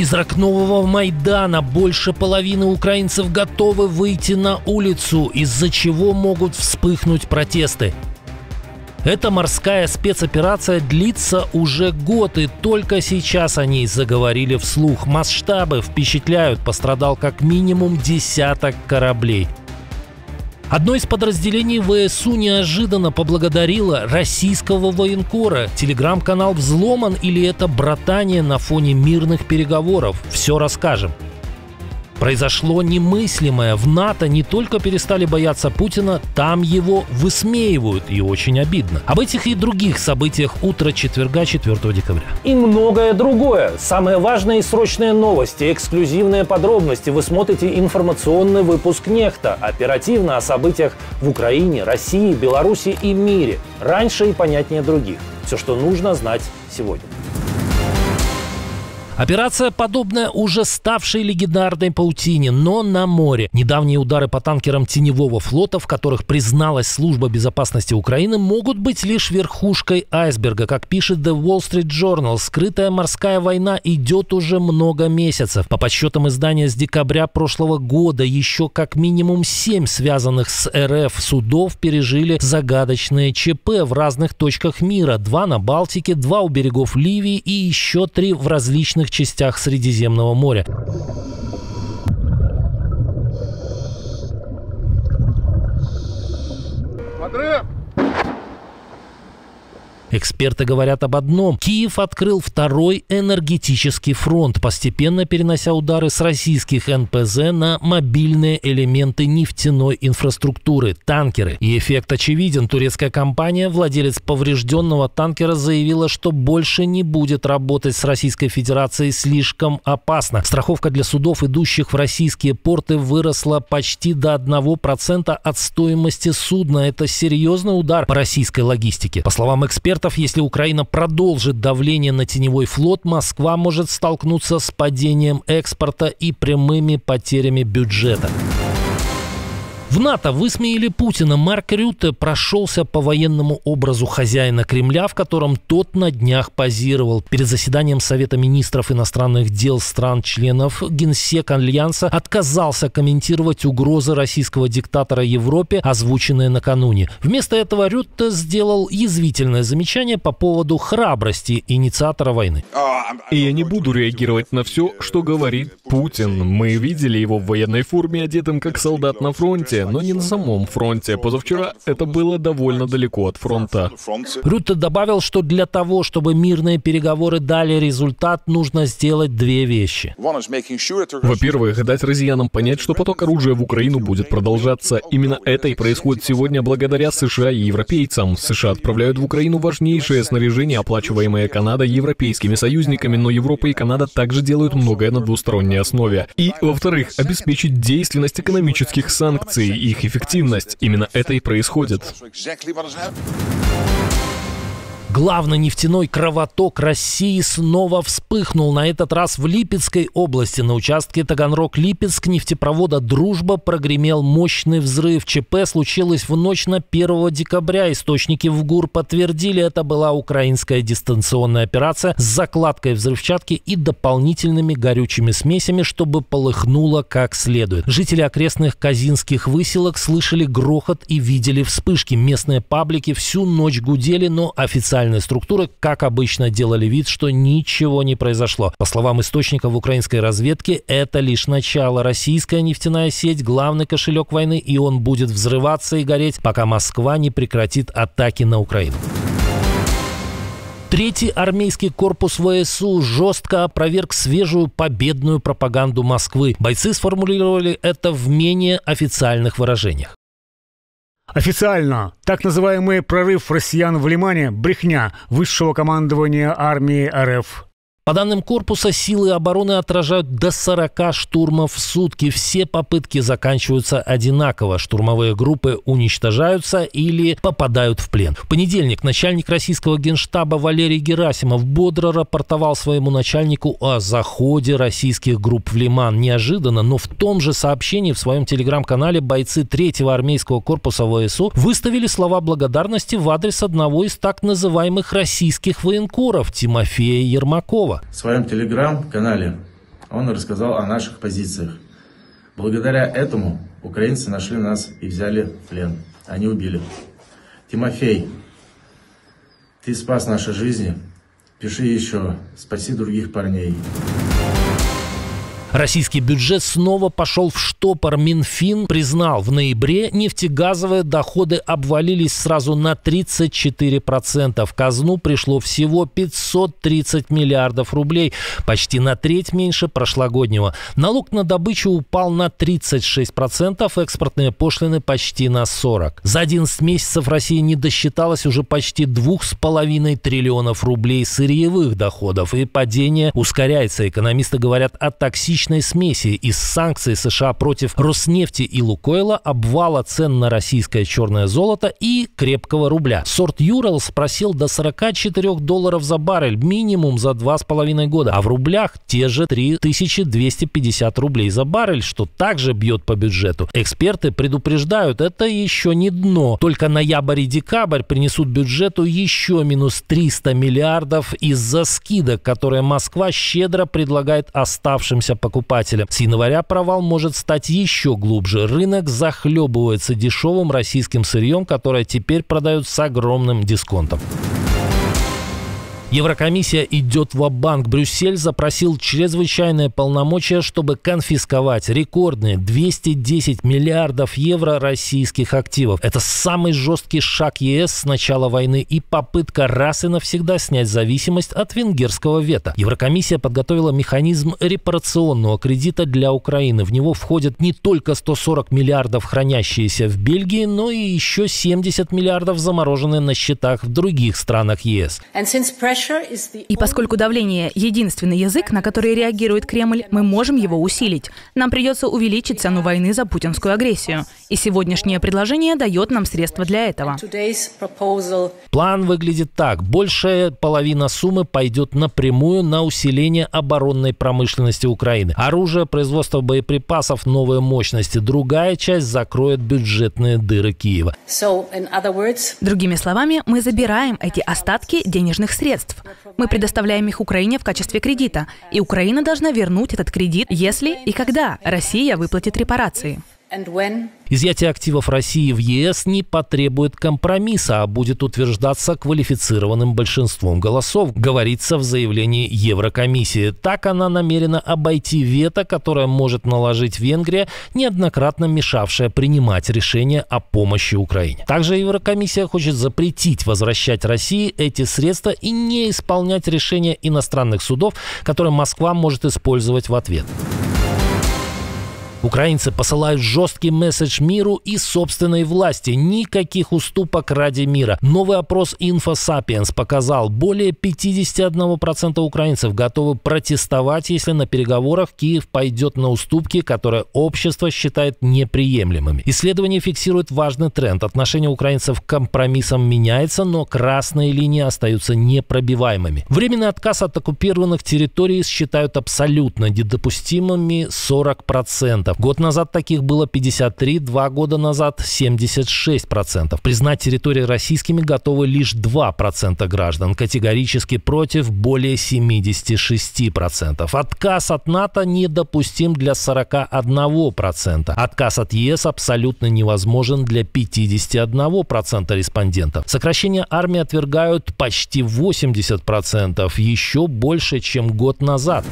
Призрак нового Майдана. Больше половины украинцев готовы выйти на улицу, из-за чего могут вспыхнуть протесты. Эта морская спецоперация длится уже год, и только сейчас о ней заговорили вслух. Масштабы впечатляют, пострадал как минимум десяток кораблей. Одно из подразделений ВСУ неожиданно поблагодарило российского военкора. Телеграм-канал взломан или это братание на фоне мирных переговоров? Все расскажем. Произошло немыслимое. В НАТО не только перестали бояться Путина, там его высмеивают, и очень обидно. Об этих и других событиях утра четверга, 4 декабря. И многое другое. Самые важные и срочные новости, эксклюзивные подробности. Вы смотрите информационный выпуск «Нехта». Оперативно о событиях в Украине, России, Беларуси и мире. Раньше и понятнее других. Все, что нужно знать сегодня. Операция подобная уже ставшей легендарной паутине, но на море. Недавние удары по танкерам теневого флота, в которых призналась Служба безопасности Украины, могут быть лишь верхушкой айсберга. Как пишет The Wall Street Journal, скрытая морская война идет уже много месяцев. По подсчетам издания, с декабря прошлого года еще как минимум 7 связанных с РФ судов пережили загадочные ЧП в разных точках мира. 2 на Балтике, 2 у берегов Ливии и еще 3 в различных частях Средиземного моря. Подрыв! Эксперты говорят об одном. Киев открыл второй энергетический фронт, постепенно перенося удары с российских НПЗ на мобильные элементы нефтяной инфраструктуры – танкеры. И эффект очевиден. Турецкая компания, владелец поврежденного танкера, заявила, что больше не будет работать с Российской Федерацией, слишком опасно. Страховка для судов, идущих в российские порты, выросла почти до 1% от стоимости судна. Это серьезный удар по российской логистике. По словам экспертов, если Украина продолжит давление на теневой флот, Москва может столкнуться с падением экспорта и прямыми потерями бюджета. В НАТО высмеяли Путина. Марк Рютте прошелся по военному образу хозяина Кремля, в котором тот на днях позировал. Перед заседанием Совета министров иностранных дел стран-членов Генсек Альянса отказался комментировать угрозы российского диктатора Европе, озвученные накануне. Вместо этого Рютте сделал язвительное замечание по поводу храбрости инициатора войны. И я не буду реагировать на все, что говорит Путин. Мы видели его в военной форме, одетым как солдат на фронте, но не на самом фронте. Позавчера это было довольно далеко от фронта. Рютте добавил, что для того, чтобы мирные переговоры дали результат, нужно сделать 2 вещи. Во-первых, дать россиянам понять, что поток оружия в Украину будет продолжаться. Именно это и происходит сегодня благодаря США и европейцам. США отправляют в Украину важнейшее снаряжение, оплачиваемое Канадой, европейскими союзниками, но Европа и Канада также делают многое на двусторонней основе. И, во-вторых, обеспечить действенность экономических санкций и их эффективность. Именно это и происходит. Главный нефтяной кровоток России снова вспыхнул. На этот раз в Липецкой области. На участке Таганрог-Липецк нефтепровода «Дружба» прогремел мощный взрыв. ЧП случилось в ночь на 1 декабря. Источники в ГУР подтвердили, это была украинская дистанционная операция с закладкой взрывчатки и дополнительными горючими смесями, чтобы полыхнуло как следует. Жители окрестных казинских выселок слышали грохот и видели вспышки. Местные паблики всю ночь гудели, но официальные структуры, как обычно, делали вид, что ничего не произошло. По словам источников украинской разведки, это лишь начало. Российская нефтяная сеть – главный кошелек войны, и он будет взрываться и гореть, пока Москва не прекратит атаки на Украину. 3-й армейский корпус ВСУ жестко опроверг свежую победную пропаганду Москвы. Бойцы сформулировали это в менее официальных выражениях. Официально так называемый прорыв россиян в Лимане – брехня высшего командования армии РФ. По данным корпуса, силы обороны отражают до 40 штурмов в сутки. Все попытки заканчиваются одинаково. Штурмовые группы уничтожаются или попадают в плен. В понедельник начальник российского генштаба Валерий Герасимов бодро рапортовал своему начальнику о заходе российских групп в Лиман. Неожиданно, но в том же сообщении в своем телеграм-канале бойцы 3-го армейского корпуса ВСУ выставили слова благодарности в адрес одного из так называемых российских военкоров Тимофея Ермакова. В своем телеграм-канале он рассказал о наших позициях. Благодаря этому украинцы нашли нас и взяли в плен. Они убили. Тимофей, ты спас наши жизни. Пиши еще, спаси других парней. Российский бюджет снова пошел в штопор. Минфин признал, в ноябре нефтегазовые доходы обвалились сразу на 34%. В казну пришло всего 530 миллиардов рублей, почти на треть меньше прошлогоднего. Налог на добычу упал на 36%, экспортные пошлины почти на 40%. За 11 месяцев Россия не досчиталась уже почти 2,5 триллионов рублей сырьевых доходов. И падение ускоряется. Экономисты говорят о токсичной смеси из санкций США против Роснефти и Лукойла, обвала цен на российское черное золото и крепкого рубля. Сорт Юралс просел до $44 за баррель, минимум за 2,5 года, а в рублях те же 3250 рублей за баррель, что также бьет по бюджету. Эксперты предупреждают, это еще не дно. Только ноябрь и декабрь принесут бюджету еще минус 300 миллиардов из-за скидок, которые Москва щедро предлагает оставшимся покупателям. С января провал может стать еще глубже. Рынок захлебывается дешевым российским сырьем, которое теперь продают с огромным дисконтом. Еврокомиссия идет ва-банк. Брюссель запросил чрезвычайное полномочия, чтобы конфисковать рекордные 210 миллиардов евро российских активов. Это самый жесткий шаг ЕС с начала войны и попытка раз и навсегда снять зависимость от венгерского вето. Еврокомиссия подготовила механизм репарационного кредита для Украины. В него входят не только 140 миллиардов, хранящиеся в Бельгии, но и еще 70 миллиардов, замороженные на счетах в других странах ЕС. И поскольку давление – единственный язык, на который реагирует Кремль, мы можем его усилить. Нам придется увеличить цену войны за путинскую агрессию. И сегодняшнее предложение дает нам средства для этого. План выглядит так. Большая половина суммы пойдет напрямую на усиление оборонной промышленности Украины. Оружие, производство боеприпасов, новые мощности. Другая часть закроет бюджетные дыры Киева. Другими словами, мы забираем эти остатки денежных средств. Мы предоставляем их Украине в качестве кредита, и Украина должна вернуть этот кредит, если и когда Россия выплатит репарации. Изъятие активов России в ЕС не потребует компромисса, а будет утверждаться квалифицированным большинством голосов, говорится в заявлении Еврокомиссии. Так она намерена обойти вето, которое может наложить Венгрия, неоднократно мешавшая принимать решения о помощи Украине. Также Еврокомиссия хочет запретить возвращать России эти средства и не исполнять решения иностранных судов, которые Москва может использовать в ответ. Украинцы посылают жесткий месседж миру и собственной власти. Никаких уступок ради мира. Новый опрос InfoSapiens показал, более 51% украинцев готовы протестовать, если на переговорах Киев пойдет на уступки, которые общество считает неприемлемыми. Исследование фиксирует важный тренд. Отношение украинцев к компромиссам меняется, но красные линии остаются непробиваемыми. Временный отказ от оккупированных территорий считают абсолютно недопустимыми 40%. Год назад таких было 53%, 2 года назад 76%. Признать территории российскими готовы лишь 2% граждан. Категорически против более 76%. Отказ от НАТО недопустим для 41%. Отказ от ЕС абсолютно невозможен для 51% респондентов. Сокращение армии отвергают почти 80%, еще больше, чем год назад.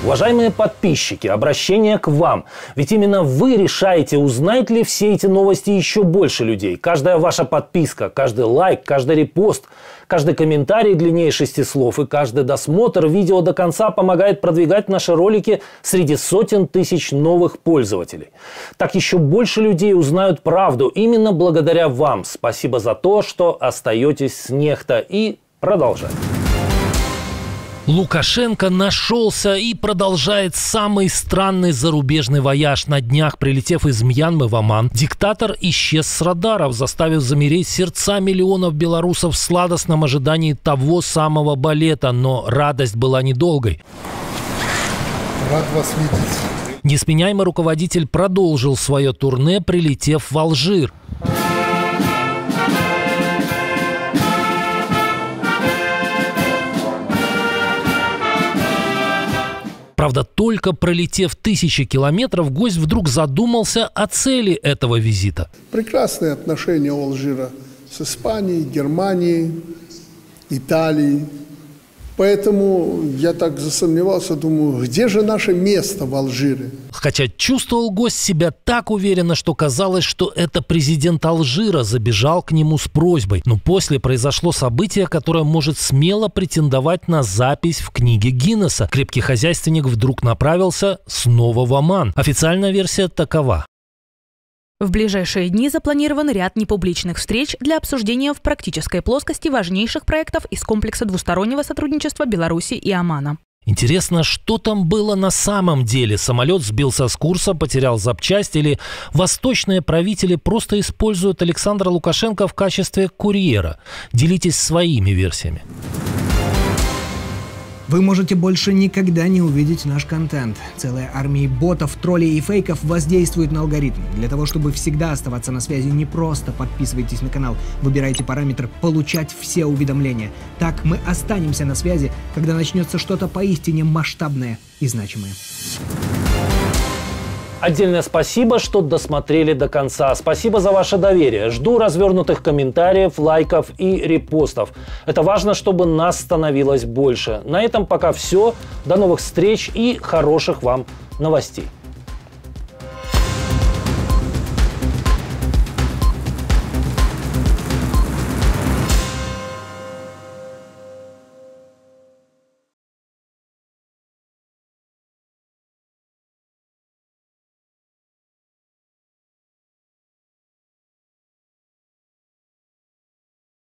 Уважаемые подписчики, обращение к вам. Ведь именно вы решаете, узнают ли все эти новости еще больше людей. Каждая ваша подписка, каждый лайк, каждый репост, каждый комментарий длиннее 6 слов и каждый досмотр видео до конца помогает продвигать наши ролики среди сотен тысяч новых пользователей. Так еще больше людей узнают правду именно благодаря вам. Спасибо за то, что остаетесь с Нехта, и продолжаем. Лукашенко нашелся и продолжает самый странный зарубежный вояж. На днях, прилетев из Мьянмы в Оман, диктатор исчез с радаров, заставив замереть сердца миллионов белорусов в сладостном ожидании того самого балета. Но радость была недолгой. Рад вас видеть. Несменяемый руководитель продолжил свое турне, прилетев в Алжир. Правда, только пролетев тысячи километров, гость вдруг задумался о цели этого визита. Прекрасные отношения у Алжира с Испанией, Германией, Италией. Поэтому я так засомневался, думаю, где же наше место в Алжире? Хотя чувствовал гость себя так уверенно, что казалось, что это президент Алжира забежал к нему с просьбой. Но после произошло событие, которое может смело претендовать на запись в книге Гиннесса. Крепкий хозяйственник вдруг направился снова в Оман. Официальная версия такова. В ближайшие дни запланирован ряд непубличных встреч для обсуждения в практической плоскости важнейших проектов из комплекса двустороннего сотрудничества Беларуси и Омана. Интересно, что там было на самом деле? Самолет сбился с курса, потерял запчасть или восточные правители просто используют Александра Лукашенко в качестве курьера? Делитесь своими версиями. Вы можете больше никогда не увидеть наш контент. Целая армия ботов, троллей и фейков воздействует на алгоритм. Для того, чтобы всегда оставаться на связи, не просто подписывайтесь на канал, выбирайте параметр «Получать все уведомления». Так мы останемся на связи, когда начнется что-то поистине масштабное и значимое. Отдельное спасибо, что досмотрели до конца. Спасибо за ваше доверие. Жду развернутых комментариев, лайков и репостов. Это важно, чтобы нас становилось больше. На этом пока все. До новых встреч и хороших вам новостей.